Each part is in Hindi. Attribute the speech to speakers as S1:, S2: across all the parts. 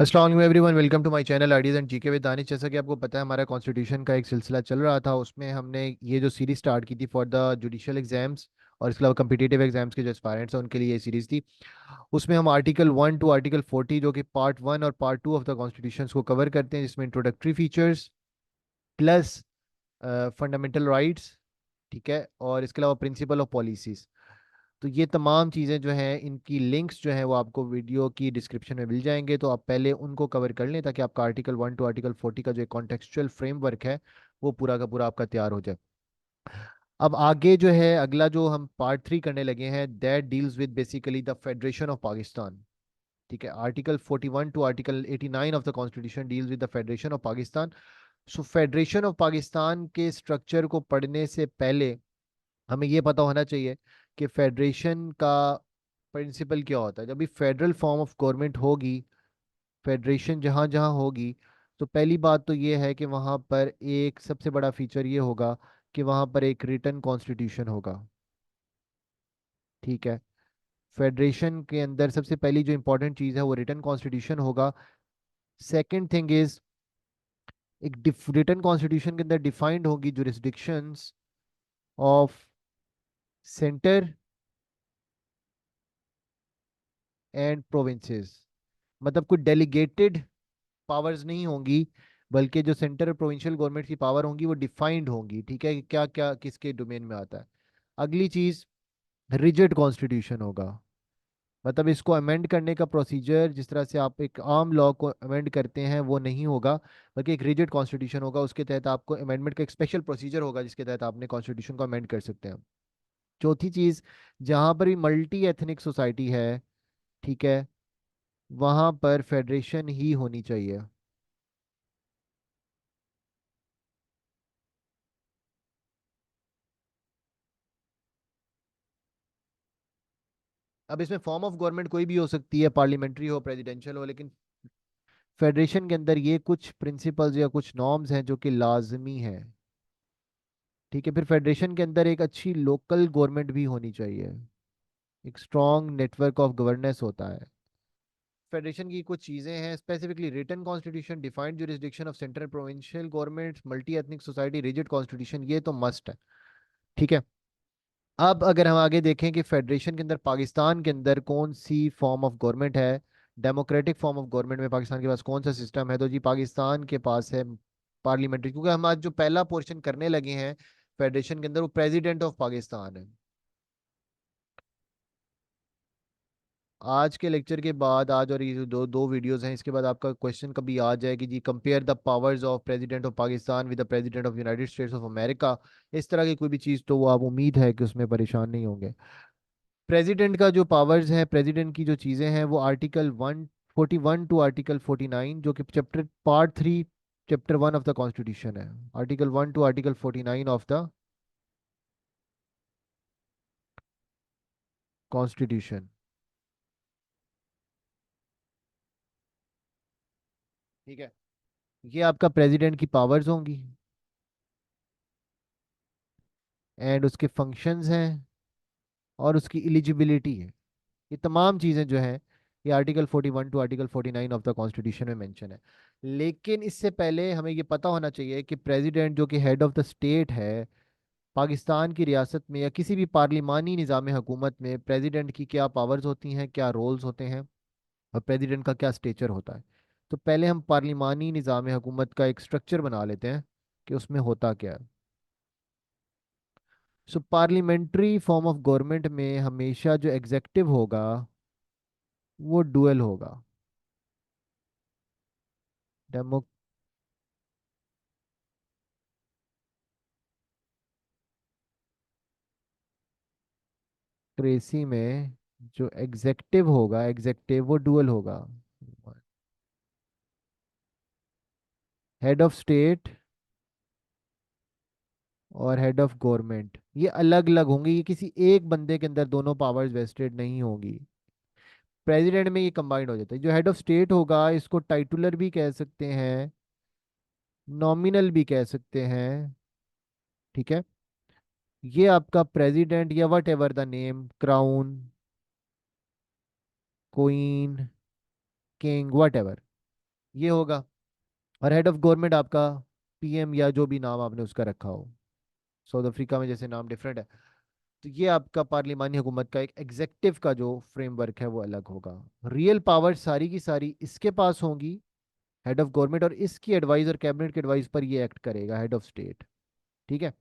S1: अस्सलाम वालेकुम everyone, welcome to my channel ideas and GK with Danish. जैसा कि आपको पता है, हमारा कॉन्स्टिट्यूशन का एक सिलसिला चल रहा था। उसमें हमने ये जो सीरीज स्टार्ट की थी फॉर द जुडिशियल एग्जाम्स और इसके अलावा कम्पिटिटिव एग्जाम्स के जो एस्पायरेंट्स हैं उनके लिए ये सीरीज थी। उसमें हम आर्टिकल 1 टू आर्टिकल 40 जो कि पार्ट 1 और पार्ट 2 ऑफ द कॉन्स्टिट्यूशन को कवर करते हैं, जिसमें introductory features plus fundamental rights, ठीक है, और इसके अलावा प्रिंसिपल ऑफ पॉलिसीज। तो ये तमाम चीज़ें जो हैं, इनकी लिंक्स जो हैं वो आपको वीडियो की डिस्क्रिप्शन में मिल जाएंगे। तो आप पहले उनको कवर कर लें ताकि आपका आर्टिकल 1 टू आर्टिकल 40 का जो एक कॉन्टेक्चुअल फ्रेमवर्क है वो पूरा का पूरा आपका तैयार हो जाए। अब आगे जो है, अगला जो हम पार्ट 3 करने लगे हैं, that deals with basically the federation of Pakistan. ठीक है, article 41 to article 89 of the constitution deals with the federation of Pakistan. So federation of Pakistan के स्ट्रक्चर को पढ़ने से पहले हमें ये पता होना चाहिए कि फेडरेशन का प्रिंसिपल क्या होता है। जब भी फेडरल फॉर्म ऑफ गवर्नमेंट होगी, फेडरेशन जहाँ जहाँ होगी, तो पहली बात तो ये है कि वहाँ पर एक सबसे बड़ा फीचर ये होगा कि वहाँ पर एक रिटन कॉन्स्टिट्यूशन होगा। ठीक है, फेडरेशन के अंदर सबसे पहली जो इंपॉर्टेंट चीज़ है वो रिटन कॉन्स्टिट्यूशन होगा। सेकंड थिंग इज, एक रिटन कॉन्स्टिट्यूशन के अंदर डिफाइंड होगी jurisdictions of centre and provinces. मतलब कुछ डेलीगेटेड पावर्स नहीं होंगी, बल्कि जो सेंटर प्रोविंशियल गवर्नमेंट की पावर होंगी वो डिफाइंड होंगी। ठीक है, कि क्या क्या किसके डोमेन में आता है। अगली चीज, रिजिड कॉन्स्टिट्यूशन होगा। मतलब इसको अमेंड करने का प्रोसीजर जिस तरह से आप एक आम लॉ को अमेंड करते हैं वो नहीं होगा, बल्कि एक रिजिड कॉन्स्टिट्यूशन होगा। उसके तहत आपको अमेंडमेंट का एक स्पेशल प्रोसीजर होगा जिसके तहत आपने कॉन्स्टिट्यूशन को अमेंड कर सकते हैं। चौथी चीज, जहां पर भी मल्टी एथनिक सोसाइटी है, ठीक है, वहां पर फेडरेशन ही होनी चाहिए। अब इसमें फॉर्म ऑफ गवर्नमेंट कोई भी हो सकती है, पार्लियामेंट्री हो, प्रेसिडेंशियल हो, लेकिन फेडरेशन के अंदर ये कुछ प्रिंसिपल्स या कुछ नॉर्म्स हैं जो कि लाजमी हैं। ठीक है, फिर फेडरेशन के अंदर एक अच्छी लोकल गवर्नमेंट भी होनी चाहिए, एक स्ट्रॉन्ग नेटवर्क ऑफ गवर्नेंस होता है। फेडरेशन की कुछ चीज़ें हैं, specifically written constitution, defined jurisdiction of central provincial government, multi ethnic society, rigid constitution, ये तो मस्ट है। ठीक है, अब अगर हम आगे देखें कि फेडरेशन के अंदर पाकिस्तान के अंदर कौन सी फॉर्म ऑफ गवर्नमेंट है, डेमोक्रेटिक फॉर्म ऑफ गवर्नमेंट में पाकिस्तान के पास कौन सा सिस्टम है, तो जी पाकिस्तान के पास है पार्लियामेंट्री। क्योंकि हम आज जो पहला पोर्शन करने लगे हैं फेडरेशन के अंदर, वो प्रेसिडेंट ऑफ पाकिस्तान है। आज के लेक्चर के बाद, आज और ये जो दो दो वीडियोस हैं, इसके बाद आपका क्वेश्चन कभी आ जाए कि जी compare the powers of president of Pakistan with the president of United States of America, इस तरह की कोई भी चीज़, तो वो आप उम्मीद है कि उसमें परेशान नहीं होंगे। प्रेसिडेंट का जो पावर्स है, प्रेसिडेंट की जो चीज़ें हैं, वो आर्टिकल 141 टू आर्टिकल 49 जो कि chapter part 3 chapter 1 of the constitution है, article 1 to article 49 of the constitution. ठीक है, ये आपका प्रेसिडेंट की पावर्स होंगी एंड उसके फंक्शंस हैं और उसकी एलिजिबिलिटी है। ये तमाम चीज़ें जो हैं, ये article 41 to article 49 of the constitution में मेंशन है। लेकिन इससे पहले हमें ये पता होना चाहिए कि प्रेसिडेंट जो कि हेड ऑफ द स्टेट है पाकिस्तान की रियासत में या किसी भी पार्लिमानी निज़ाम हुकूमत में, प्रेसिडेंट की क्या पावर्स होती हैं, क्या रोल्स होते हैं, और प्रेसिडेंट का क्या स्टेचर होता है। तो पहले हम पार्लिमानी निज़ाम हुकूमत का एक स्ट्रक्चर बना लेते हैं कि उसमें होता क्या है। सो पार्लियामेंट्री फॉर्म ऑफ गवर्नमेंट में हमेशा जो एग्जेक्टिव होगा वो डुअल होगा। डेमोक्रेसी में जो एग्जेक्टिव होगा, एग्जेक्टिव वो डुअल होगा। हेड ऑफ स्टेट और हेड ऑफ गवर्नमेंट ये अलग अलग होंगे, ये किसी एक बंदे के अंदर दोनों पावर्स वेस्टेड नहीं होगी। प्रेसिडेंट में ये कंबाइंड हो जाता है। जो हेड ऑफ स्टेट होगा, इसको टाइटुलर भी कह सकते हैं, नॉमिनल भी कह सकते हैं। ठीक है, ये आपका प्रेसिडेंट या what ever the name, crown, queen, king, what ever, ये होगा। और हेड ऑफ गवर्नमेंट आपका पीएम या जो भी नाम आपने उसका रखा हो। साउथ अफ्रीका में जैसे नाम डिफरेंट है। तो ये आपका पार्लिमानी हुकूमत का एक एग्जेक्टिव का जो फ्रेमवर्क है वो अलग होगा। रियल पावर सारी की सारी इसके पास होंगी, हेड ऑफ गवर्नमेंट, और इसकी एडवाइस और कैबिनेट के एडवाइस पर ये एक्ट करेगा हेड ऑफ स्टेट। ठीक है।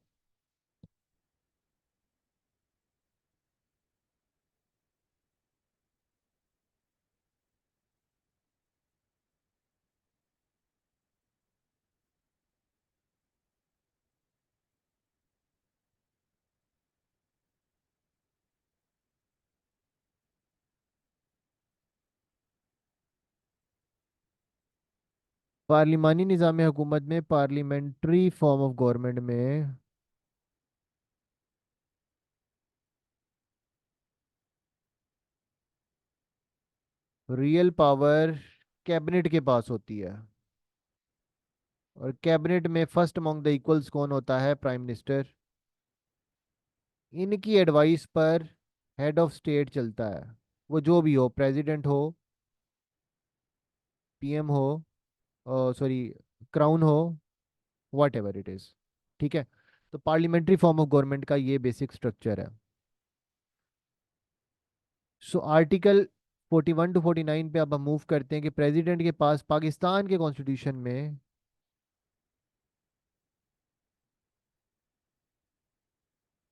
S1: पार्लिमानी निज़ाम हुकूमत में, पार्लियामेंट्री फॉर्म ऑफ गवर्नमेंट में, रियल पावर कैबिनेट के पास होती है। और कैबिनेट में फर्स्ट अमॉन्ग द इक्वल्स कौन होता है? Prime minister. इनकी एडवाइस पर हेड ऑफ स्टेट चलता है। वो जो भी हो, प्रेसिडेंट हो, पीएम हो, सॉरी, क्राउन हो, वॉट एवर इट इज। ठीक है। तो पार्लियामेंट्री फॉर्म ऑफ गवर्नमेंट का ये बेसिक स्ट्रक्चर है। सो आर्टिकल 41 टू 49 पे अब हम मूव करते हैं कि प्रेसिडेंट के पास पाकिस्तान के कॉन्स्टिट्यूशन में